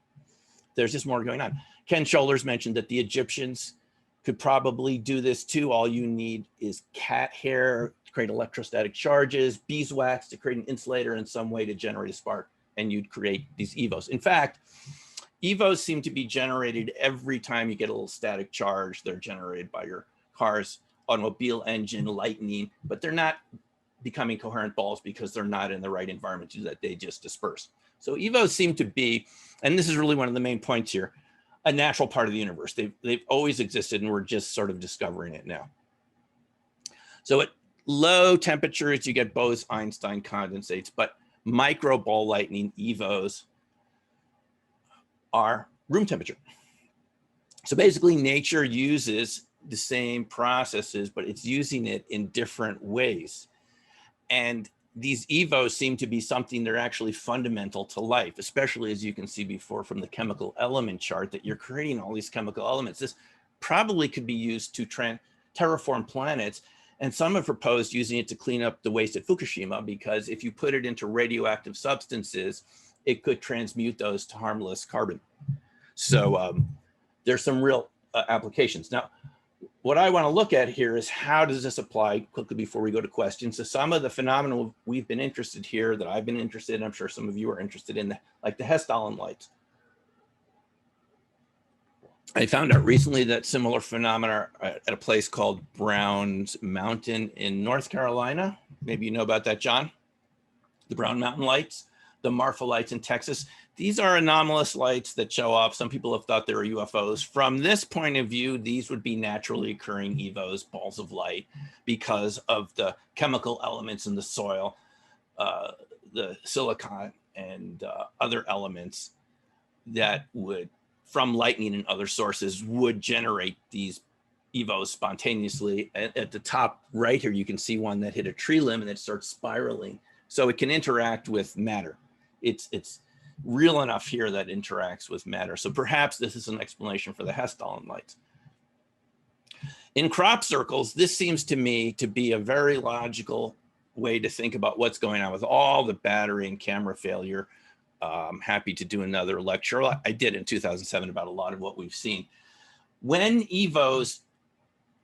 There's just more going on. Ken Shoulders mentioned that the Egyptians could probably do this too. All you need is cat hair to create electrostatic charges, beeswax to create an insulator in some way to generate a spark, and you'd create these EVOs. In fact, EVOs seem to be generated every time you get a little static charge. They're generated by your car's automobile engine, lightning, but they're not becoming coherent balls because they're not in the right environment to do that. They just disperse. So EVOs seem to be, and this is really one of the main points here, a natural part of the universe. They've always existed, and we're just sort of discovering it now. So at low temperatures, you get Bose-Einstein condensates, but micro ball lightning EVOs are room temperature. So basically, nature uses the same processes, but it's using it in different ways. And these EVOs seem to be something that are actually fundamental to life, especially as you can see before from the chemical element chart that you're creating all these chemical elements. This probably could be used to terraform planets. And some have proposed using it to clean up the waste at Fukushima, because if you put it into radioactive substances, it could transmute those to harmless carbon. So there's some real applications. Now, what I want to look at here is how does this apply quickly before we go to questions. So some of the phenomena we've been interested here, that I've been interested in, I'm sure some of you are interested in, like the Hessdalen lights. I found out recently that similar phenomena are at a place called Brown's Mountain in North Carolina. Maybe you know about that, John. The Brown Mountain lights, the Marfa lights in Texas. These are anomalous lights that show up. Some people have thought they were UFOs. From this point of view, these would be naturally occurring EVOs, balls of light, because of the chemical elements in the soil, the silicon and other elements that would, from lightning and other sources, would generate these EVOs spontaneously. At the top right here, you can see one that hit a tree limb and it starts spiraling. So it can interact with matter. It's real enough here that interacts with matter. So perhaps this is an explanation for the Hessdalen lights. In crop circles, this seems to me to be a very logical way to think about what's going on with all the battery and camera failure. I'm happy to do another lecture. I did in 2007 about a lot of what we've seen. When EVOs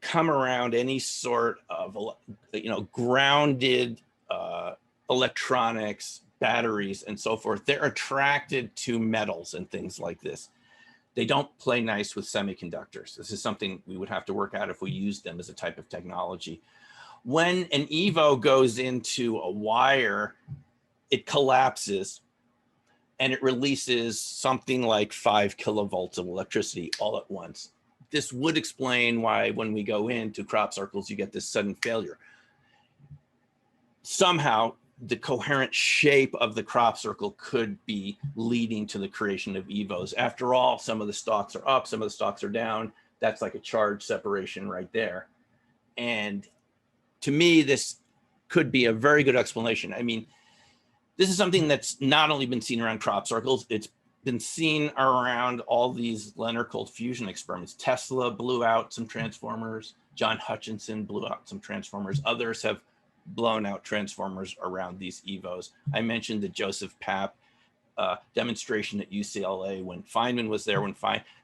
come around any sort of, grounded electronics, batteries, and so forth, they're attracted to metals and things like this. They don't play nice with semiconductors. This is something we would have to work out if we used them as a type of technology. When an EVO goes into a wire, it collapses. and it releases something like 5 kilovolts of electricity all at once. This would explain why when we go into crop circles, you get this sudden failure. Somehow, the coherent shape of the crop circle could be leading to the creation of EVOs. After all, some of the stalks are up, some of the stalks are down. That's like a charge separation right there. And to me, this could be a very good explanation. I mean, this is something that's not only been seen around crop circles, it's been seen around all these Leonard cold fusion experiments. Tesla blew out some transformers. John Hutchison blew out some transformers. Others have blown out transformers around these EVOs. I mentioned the Joseph Papp demonstration at UCLA when Feynman was there.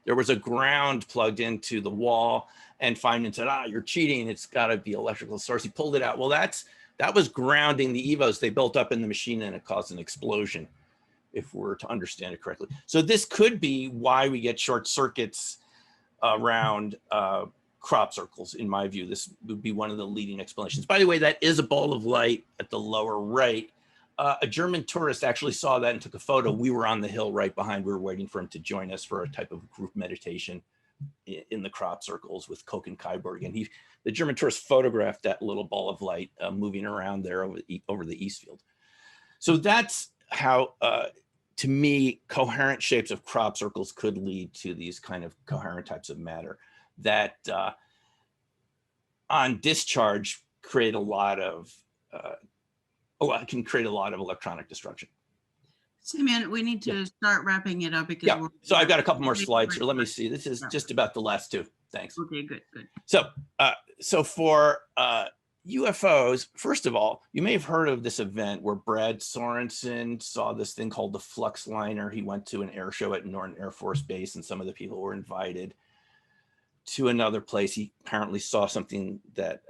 There was a ground plugged into the wall, and Feynman said, "Ah, you're cheating. It's got to be electrical source." He pulled it out. Well, that was grounding the EVOs. They built up in the machine, and it caused an explosion, if we're to understand it correctly. So this could be why we get short circuits around crop circles. In my view, this would be one of the leading explanations. By the way, that is a ball of light at the lower right. A German tourist actually saw that and took a photo. We were on the hill right behind. We were waiting for him to join us for a type of group meditation in the crop circles with Koch and Kyborg. And the German tourist photographed that little ball of light moving around there over the east field. So that's how, to me, coherent shapes of crop circles could lead to these kind of coherent types of matter that on discharge create a lot of can create a lot of electronic destruction. Simeon, we need to start wrapping it up because so I've got a couple more slides here. Let me see. This is just about the last two. Thanks. Okay, good. So for UFOs, first of all, you may have heard of this event where Brad Sorensen saw this thing called the Flux Liner. He went to an air show at Norton Air Force Base, and some of the people were invited to another place. He apparently saw something that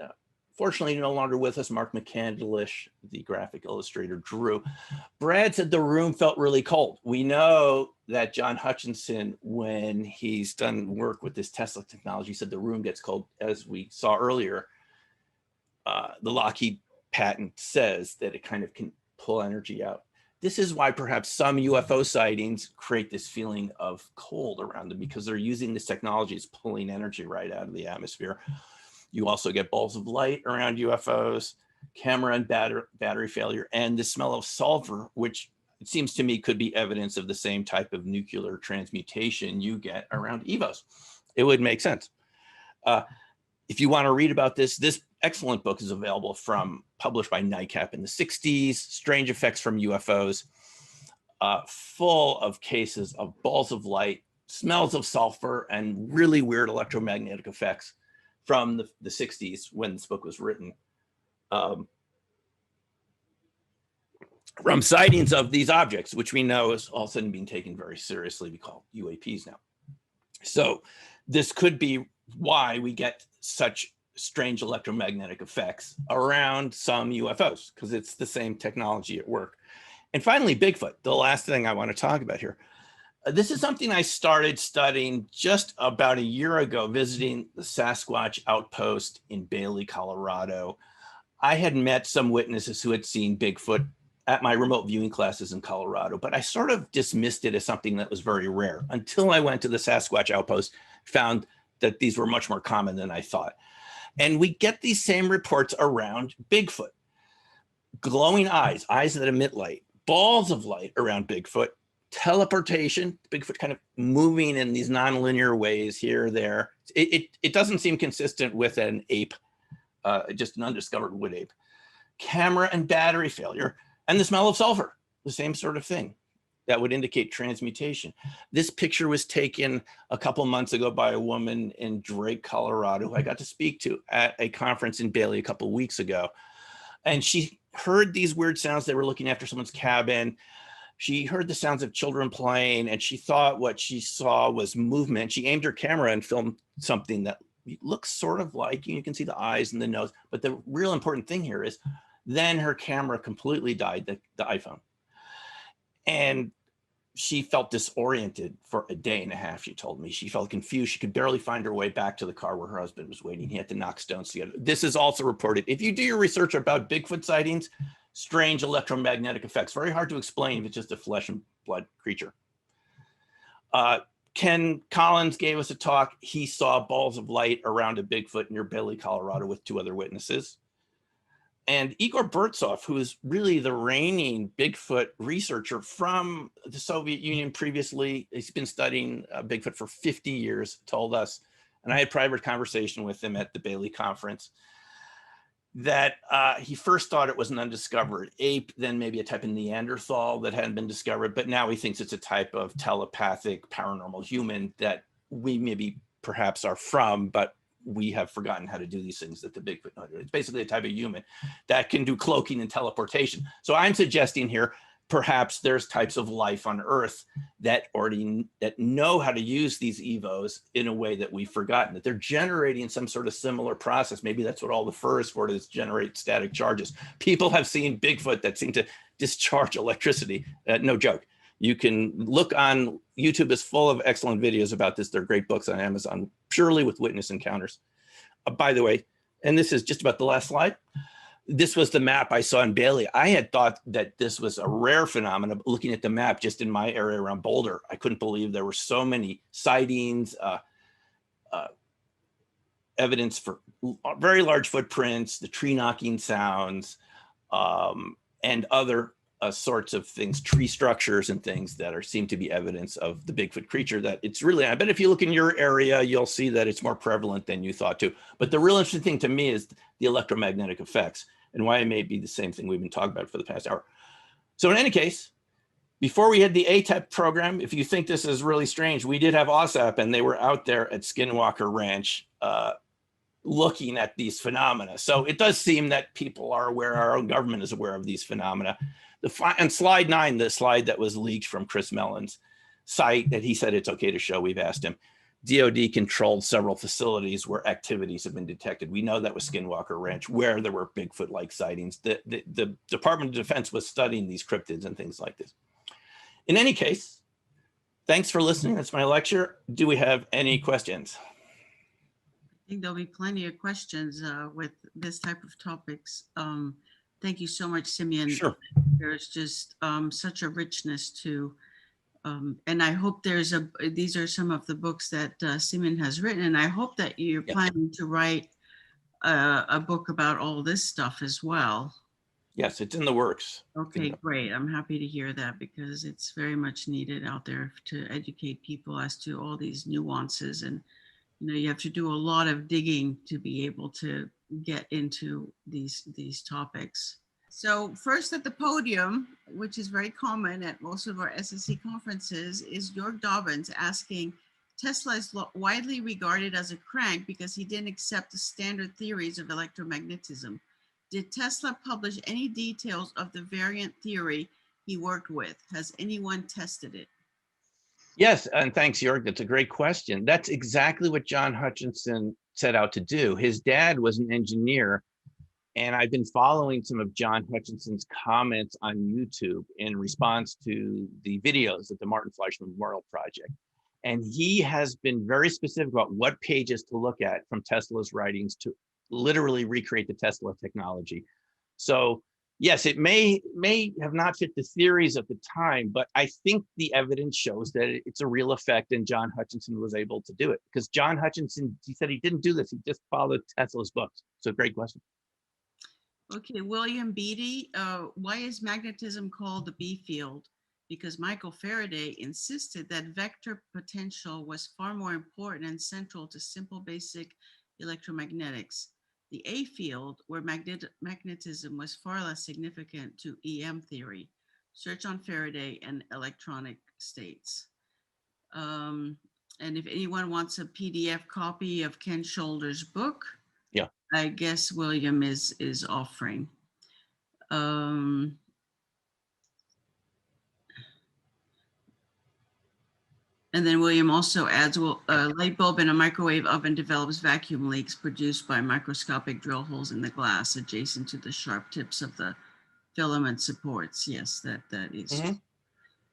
fortunately no longer with us, Mark McCandlish, the graphic illustrator, drew. Brad said the room felt really cold. We know that John Hutchison, when he's done work with this Tesla technology, said the room gets cold. As we saw earlier, the Lockheed patent says that it kind of can pull energy out. This is why perhaps some UFO sightings create this feeling of cold around them, because they're using this technology. It's pulling energy right out of the atmosphere. You also get balls of light around UFOs, camera and battery failure, and the smell of sulfur, which it seems to me could be evidence of the same type of nuclear transmutation you get around EVOs. It would make sense. If you want to read about this excellent book is available published by NICAP in the 60s, Strange Effects from UFOs, full of cases of balls of light, smells of sulfur, and really weird electromagnetic effects from the 60s when this book was written. From sightings of these objects, which we know is all of a sudden being taken very seriously. We call UAPs now. So this could be why we get such strange electromagnetic effects around some UFOs, because it's the same technology at work. And finally, Bigfoot, the last thing I want to talk about here. This is something I started studying just about a year ago, visiting the Sasquatch outpost in Bailey, Colorado. I had met some witnesses who had seen Bigfoot at my remote viewing classes in Colorado, but I sort of dismissed it as something that was very rare until I went to the Sasquatch outpost, found that these were much more common than I thought. And we get these same reports around Bigfoot. Glowing eyes that emit light, balls of light around Bigfoot, teleportation, Bigfoot kind of moving in these nonlinear ways here or there. It doesn't seem consistent with an ape, just an undiscovered wood ape. Camera and battery failure, and the smell of sulfur, the same sort of thing that would indicate transmutation. This picture was taken a couple months ago by a woman in Drake, Colorado, who I got to speak to at a conference in Bailey a couple of weeks ago. And she heard these weird sounds. They were looking after someone's cabin. She heard the sounds of children playing, and she thought what she saw was movement. She aimed her camera and filmed something that looks sort of like, you can see the eyes and the nose, but the real important thing here is then her camera completely died, the iPhone. And she felt disoriented for a day and a half, she told me. She felt confused. She could barely find her way back to the car where her husband was waiting. He had to knock stones together. This is also reported. If you do your research about Bigfoot sightings, strange electromagnetic effects. Very hard to explain if it's just a flesh and blood creature. Ken Collins gave us a talk. He saw balls of light around a Bigfoot near Bailey, Colorado with 2 other witnesses. And Igor Burtsov, who is really the reigning Bigfoot researcher from the Soviet Union previously, he's been studying Bigfoot for 50 years, told us, and I had private conversation with him at the Bailey conference, that he first thought it was an undiscovered ape, then maybe a type of Neanderthal that hadn't been discovered, but now he thinks it's a type of telepathic paranormal human that we maybe perhaps are from, but we have forgotten how to do these things that the Bigfoot know. It's basically a type of human that can do cloaking and teleportation. So I'm suggesting here, perhaps there's types of life on Earth that know how to use these EVOs in a way that we've forgotten, that they're generating some sort of similar process. Maybe that's what all the fur is for, to generate static charges. People have seen Bigfoot that seem to discharge electricity. No joke. You can look on YouTube, is full of excellent videos about this. They're great books on Amazon, purely with witness encounters. By the way, and this is just about the last slide. This was the map I saw in Bailey. I had thought that this was a rare phenomenon. Looking at the map just in my area around Boulder, I couldn't believe there were so many sightings, evidence for very large footprints, the tree knocking sounds, and other sorts of things, tree structures and things that seem to be evidence of the Bigfoot creature. That it's really, I bet if you look in your area, you'll see that it's more prevalent than you thought to. But the real interesting thing to me is the electromagnetic effects, and why it may be the same thing we've been talking about for the past hour. So in any case, before we had the ATEP program, if you think this is really strange, we did have OSAP, and they were out there at Skinwalker Ranch looking at these phenomena. So it does seem that people are aware, our own government is aware of these phenomena. On slide 9, the slide that was leaked from Chris Mellon's site that he said it's okay to show, we've asked him. DOD controlled several facilities where activities have been detected. We know that was Skinwalker Ranch, where there were Bigfoot-like sightings. The Department of Defense was studying these cryptids and things like this. In any case, thanks for listening. That's my lecture. Do we have any questions? I think there'll be plenty of questions with this type of topics. Thank you so much, Simeon. Sure. There's just such a richness to, and I hope these are some of the books that Simeon has written, and I hope that you're planning to write a book about all this stuff as well. Yes, it's in the works. Okay, great. I'm happy to hear that, because it's very much needed out there to educate people as to all these nuances. And you have to do a lot of digging to be able to get into these topics. So first at the podium, which is very common at most of our SSC conferences, is Jörg Dobbins asking, Tesla is widely regarded as a crank because he didn't accept the standard theories of electromagnetism. Did Tesla publish any details of the variant theory he worked with? Has anyone tested it? Yes, and thanks, Jörg. That's a great question. That's exactly what John Hutchison set out to do. His dad was an engineer, and I've been following some of John Hutchison's comments on YouTube in response to the videos at the Martin Fleischmann Memorial Project. And he has been very specific about what pages to look at from Tesla's writings to literally recreate the Tesla technology. So yes, it may have not fit the theories at the time, but I think the evidence shows that it's a real effect, and John Hutchison was able to do it. Because John Hutchison, he said he didn't do this, he just followed Tesla's books. So great question. Okay, William Beatty, why is magnetism called the B field? Because Michael Faraday insisted that vector potential was far more important and central to simple basic electromagnetics. The A field, where magnetism was far less significant to EM theory. Search on Faraday and electronic states. And if anyone wants a PDF copy of Ken Shoulder's book, yeah, I guess William is offering. And then William also adds, well, a light bulb in a microwave oven develops vacuum leaks produced by microscopic drill holes in the glass adjacent to the sharp tips of the filament supports. Yes, that is true.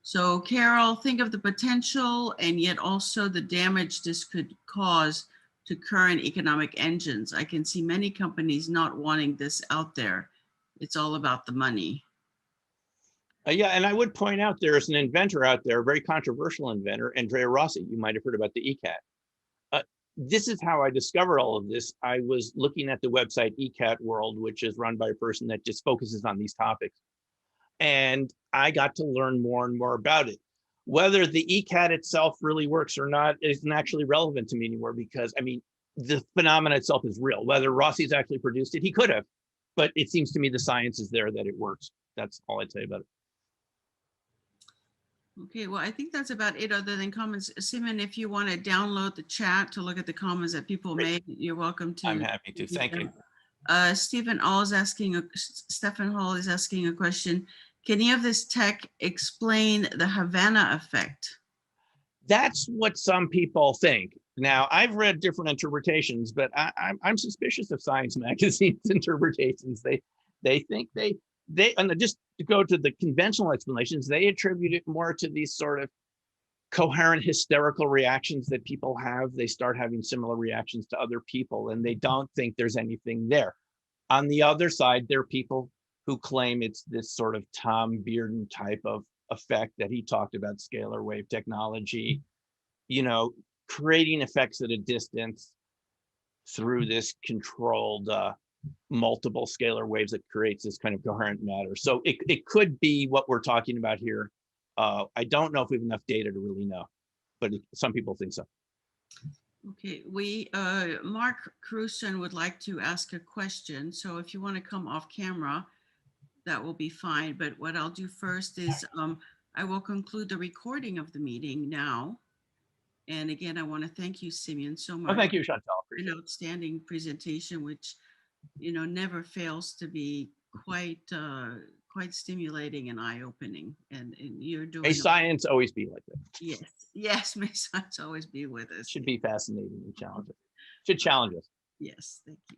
So Carol, think of the potential and yet also the damage this could cause to current economic engines. I can see many companies not wanting this out there. it's all about the money. Yeah, and I would point out there's an inventor out there, a very controversial inventor, Andrea Rossi. You might have heard about the ECAT. This is how I discovered all of this. I was looking at the website ECAT World, which is run by a person that just focuses on these topics. And I got to learn more and more about it. Whether the ECAT itself really works or not isn't actually relevant to me anymore, because I mean, the phenomena itself is real. Whether Rossi's actually produced it, he could have, but it seems to me the science is there that it works. That's all I'd say about it. Okay, well, I think that's about it other than comments. Simeon, if you want to download the chat to look at the comments that people made, you're welcome to. I'm happy to. Thank you. Stephen Hall is asking a question. Can you have this tech explain the Havana effect? That's what some people think. Now, I've read different interpretations, but I'm suspicious of Science Magazine's interpretations. They think and just to go to the conventional explanations, they attribute it more to these sort of coherent hysterical reactions that people have. They start having similar reactions to other people, and they don't think there's anything there. On the other side, there are people who claim it's this sort of Tom Bearden type of effect that he talked about, scalar wave technology, you know, creating effects at a distance through this controlled multiple scalar waves that creates this kind of coherent matter. So it could be what we're talking about here. I don't know if we have enough data to really know, but some people think so. Okay, Mark Cruson would like to ask a question. So if you want to come off camera, that will be fine. But what I'll do first is I will conclude the recording of the meeting now. And again, I want to thank you, Simeon, so much. Oh, thank you, Chantal. An outstanding presentation, which, you know, never fails to be quite stimulating and eye-opening. And you're doing. May science always be like that. Yes, may science always be with us. Should be fascinating and challenging. Should challenge us. Yes, thank you.